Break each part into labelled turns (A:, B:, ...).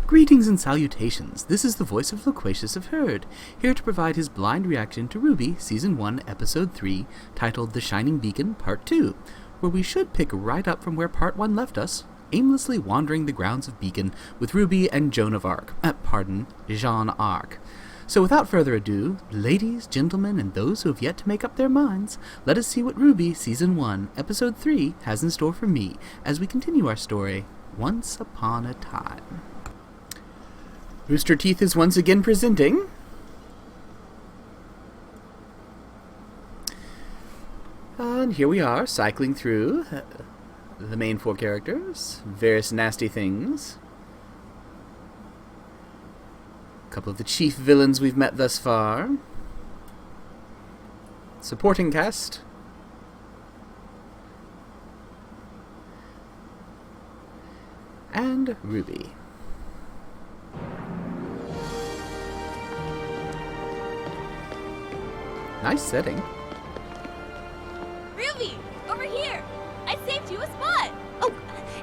A: Greetings and salutations. This is the voice of Loquacious of Herd, here to provide his blind reaction to RWBY Season 1, Episode 3, titled The Shining Beacon, Part 2, where we should pick right up from where Part 1 left us, aimlessly wandering the grounds of Beacon with RWBY and Jeanne d'Arc. So without further ado, ladies, gentlemen, and those who have yet to make up their minds, let us see what RWBY Season 1, Episode 3 has in store for me as we continue our story, Once Upon a Time. Rooster Teeth is once again presenting. And here we are, cycling through the main four characters, various nasty things. A couple of the chief villains we've met thus far. Supporting cast. And RWBY. Nice setting.
B: RWBY, over here! I saved you a spot! Oh,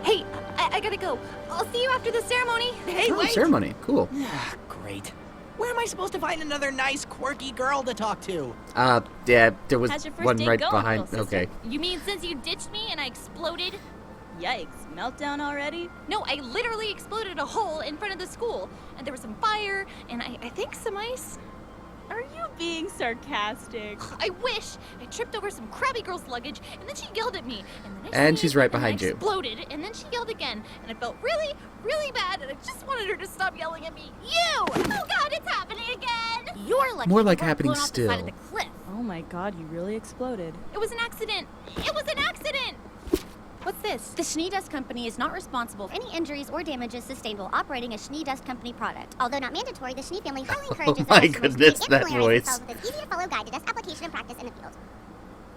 B: hey, I gotta go. I'll see you after the ceremony.
C: Hey, wait!
A: Ceremony, cool.
C: Great. Where am I supposed to find another nice, quirky girl to talk to?
A: Yeah, there was
B: How's your first
A: one
B: day
A: right
B: going,
A: behind.
B: little sister?
A: Okay.
B: You mean since you ditched me and I exploded?
D: Yikes, meltdown already?
B: No, I literally exploded a hole in front of the school. And there was some fire, and I think some ice.
D: Are you being sarcastic?
B: I wish! I tripped over some crabby girl's luggage, and then she yelled at me. And then I
A: And she's
B: sneezed,
A: right
B: and
A: behind
B: I
A: you.
B: Exploded, and then she yelled again. And I felt really, really bad, and I just wanted her to stop yelling at me. You! Oh God, it's happening again! You're lucky.
A: More like
B: you weren't
A: happening
B: blown off the side of
A: still.
B: the cliff.
D: Oh my god, you really exploded.
B: It was an accident! It was an accident! What's this?
E: The Schnee Dust Company is not responsible for any injuries or damages sustained while operating a Schnee Dust Company product. Although not mandatory, the Schnee family highly encourages
A: my
E: their customers
A: goodness,
E: to
A: that
E: familiarize
A: voice.
E: themselves with this easy-to-follow guide to dust application and practice in the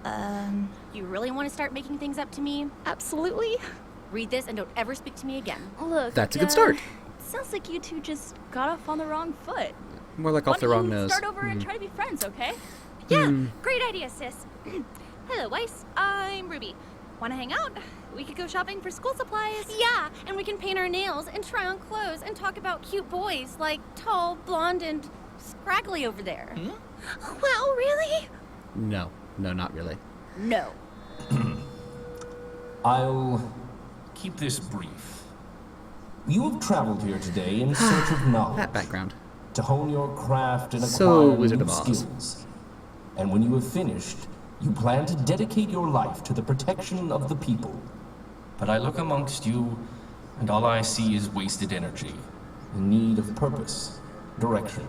E: field.
B: You really want to start making things up to me?
D: Absolutely.
B: Read this and don't ever speak to me again.
D: Look,
A: That's a good start.
D: Sounds like you two just got off on the wrong foot.
A: More like off the
D: Why
A: wrong
D: don't you
A: nose.
D: start over and try to be friends, okay?
B: Yeah, great idea, sis. Hello, Weiss. I'm RWBY. Want to hang out? We could go shopping for school supplies. Yeah, and we can paint our nails and try on clothes and talk about cute boys like tall, blonde, and scraggly over there. Well, really?
A: No, not really.
B: No.
F: I'll keep this brief. You have traveled here today in search of knowledge,
A: That background.
F: to hone your craft and
A: So,
F: acquire
A: Wizard
F: new
A: of Oz.
F: skills. And when you have finished, you plan to dedicate your life to the protection of the people.
G: But I look amongst you, and all I see is wasted energy.
F: In need of purpose, direction.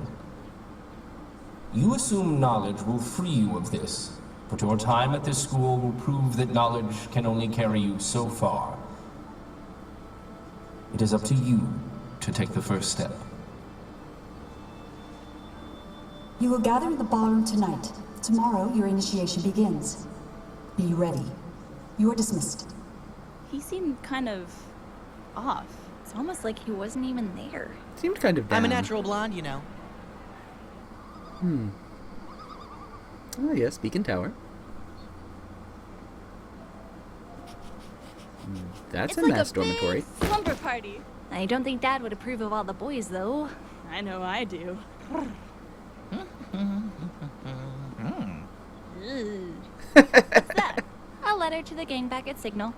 F: You assume knowledge will free you of this, but your time at this school will prove that knowledge can only carry you so far. It is up to you to take the first step.
H: You will gather in the ballroom tonight. Tomorrow, your initiation begins. Be ready. You are dismissed.
D: He seemed kind of off.
B: It's almost like he wasn't even there.
A: Seemed kind of down.
C: I'm a natural blonde, you know.
A: Oh yes, Beacon Tower. That's
D: It's
A: a
D: like
A: mass
D: a
A: dormitory.
D: big slumber party.
B: I don't think Dad would approve of all the boys, though.
D: I know I do.
B: What's that? A letter to the gang back at Signal.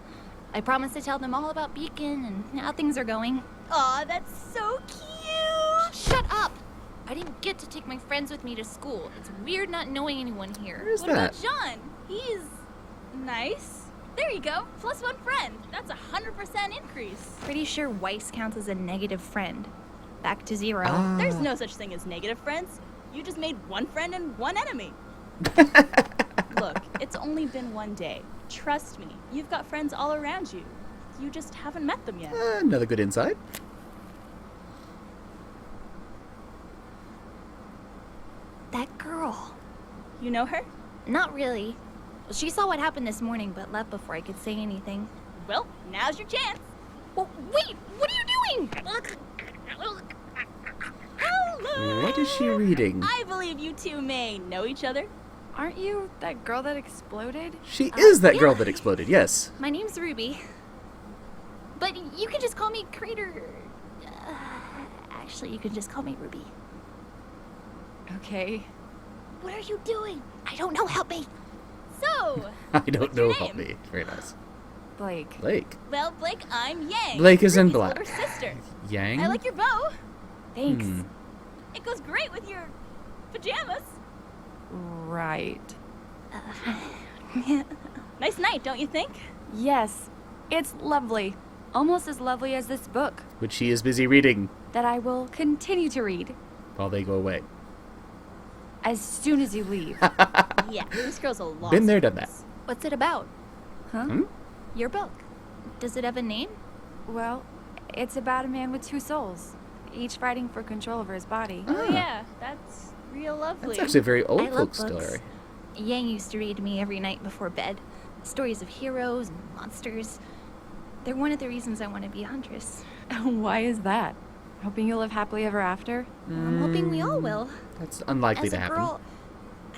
B: I promised to tell them all about Beacon and how things are going.
D: Aw, that's so cute!
B: Shut up! I didn't get to take my friends with me to school. It's weird not knowing anyone here.
A: Where's
D: What
A: that?
D: about John? He's nice. There you go. Plus one friend. That's 100% increase.
B: Pretty sure Weiss counts as a negative friend. Back to 0.
D: There's no such thing as negative friends. You just made one friend and one enemy. Look, it's only been one day. Trust me, you've got friends all around you. You just haven't met them yet.
A: Another good insight.
B: That girl.
D: You know her?
B: Not really. Well, she saw what happened this morning, but left before I could say anything.
D: Well, now's your chance.
B: Well, wait! What are you doing?
D: Hello!
A: What is she reading?
D: I believe you two may know each other.
I: Aren't you that girl that exploded?
A: She is that
B: yeah.
A: girl that exploded, yes.
B: My name's RWBY. But you can just call me Crater. Actually, you can just call me Ruby.
I: Okay.
B: What are you doing? I don't know. Help me. So,
A: I don't
D: What's your
A: know. Help
D: name?
A: me. Very nice.
I: Blake.
A: Blake.
D: Well, Blake, I'm Yang.
A: Blake is in
D: Ruby's
A: black.
D: older sister.
A: Yang?
D: I like your bow.
I: Thanks.
A: Hmm.
D: It goes great with your pajamas.
I: Right.
D: Nice night, don't you think?
I: Yes. It's lovely. Almost as lovely as this book
A: Which she is busy reading
I: that I will continue to read
A: while they go away.
I: as soon as you leave.
D: Yeah, this girl's a lost
A: Been there, done that.
D: cause.
B: What's it about?
I: Huh?
A: Hmm?
B: Your book. Does it have a name?
I: Well, it's about a man with two souls, each fighting for control over his body.
D: Oh
A: Ah.
D: yeah, that's real lovely.
A: That's actually a very old
B: I love
A: folk
B: books.
A: story.
B: Yang used to read to me every night before bed. Stories of heroes and monsters. They're one of the reasons I want to be a huntress.
I: Why is that? Hoping you'll live happily ever after?
B: I'm hoping we all will.
A: That's unlikely
B: As
A: to
B: a
A: happen.
B: girl,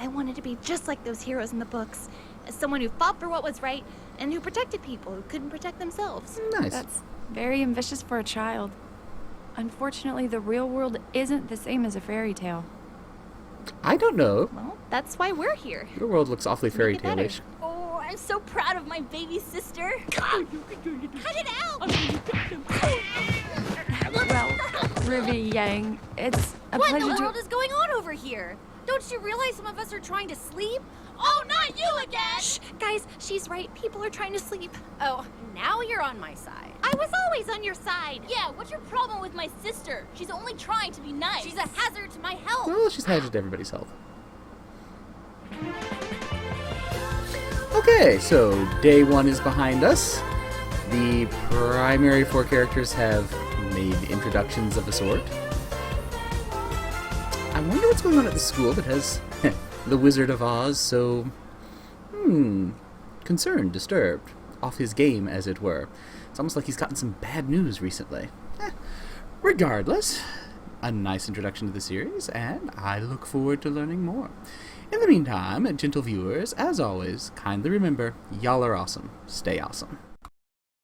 B: I wanted to be just like those heroes in the books. As someone who fought for what was right and who protected people who couldn't protect themselves.
A: Nice.
I: That's very ambitious for a child. Unfortunately, the real world isn't the same as a fairy tale.
A: I don't know.
B: Well, that's why we're here.
A: Your world looks awfully fairy
B: it better.
A: tale-ish.
D: Oh, I'm so proud of my baby sister.
B: Cut it out!
I: Well, Ruby, Yang, it's a
B: What in
I: pleasure
B: the
I: to...
B: world is going on over here? Don't you realize some of us are trying to sleep? Oh, not you again! Shh, guys, she's right. People are trying to sleep. Oh, now you're on my side. I was always on your side.
D: Yeah, what's your problem with my sister? She's only trying to be nice.
B: She's a hazard to my health.
A: Well, she's hazard to everybody's health. Okay, so day one is behind us. The primary four characters have made introductions of a sort. I wonder what's going on at the school that has the Wizard of Oz so, concerned, disturbed, off his game, as it were. It's almost like he's gotten some bad news recently. Regardless, a nice introduction to the series, and I look forward to learning more. In the meantime, gentle viewers, as always, kindly remember, y'all are awesome. Stay awesome.